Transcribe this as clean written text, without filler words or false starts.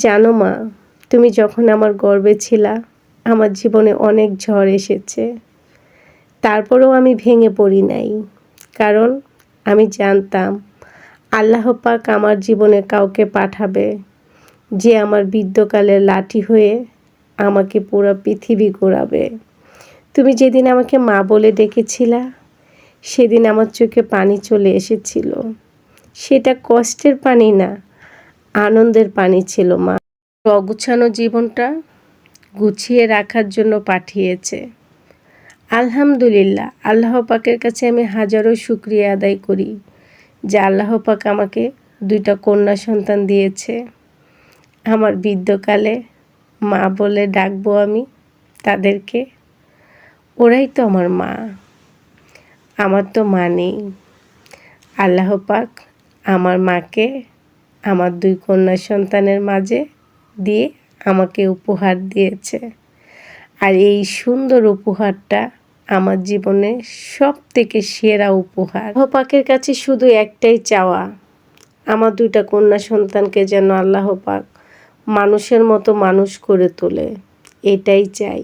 জানো মা, তুমি যখন আমার গর্ভে ছিলা, আমার জীবনে অনেক ঝড় এসেছে। তারপরেও আমি ভেঙে পড়ি নাই। কারণ আমি জানতাম আল্লাহ পাক আমার জীবনে কাউকে পাঠাবে, যে আমার বৃদ্ধকালের লাঠি হয়ে আমাকে পুরো পৃথিবী ঘোরাবে। তুমি যেদিন আমাকে মা বলে ডেকেছিলা, সেদিন আমার চোখে পানি চলে এসেছিল। সেটা কষ্টের পানি না, আনন্দের পানি ছিল। মা অগুছানো জীবনটা গুছিয়ে রাখার জন্য পাঠিয়েছে। আলহামদুলিল্লাহ, আল্লাহ পাকের কাছে আমি হাজারো শুকরিয়া আদায় করি যে আল্লাহ পাক আমাকে 2টা কন্যা সন্তান দিয়েছে। আমার বৃদ্ধকালে মা বলে ডাকবো আমি তাদেরকে। ওরাই তো আমার মা, আমার তো মা নেই। আল্লাহ পাক আমার মাকে আমার 2 কন্যা সন্তানের মাঝে দিয়ে আমাকে উপহার দিয়েছে। আর এই সুন্দর উপহারটা আমার জীবনে সবথেকে সেরা উপহার। আল্লাহ পাকের কাছে শুধু একটাই চাওয়া, আমার 2টা কন্যা সন্তানকে যেন আল্লাহ পাক মানুষের মতো মানুষ করে তোলে, এটাই চাই।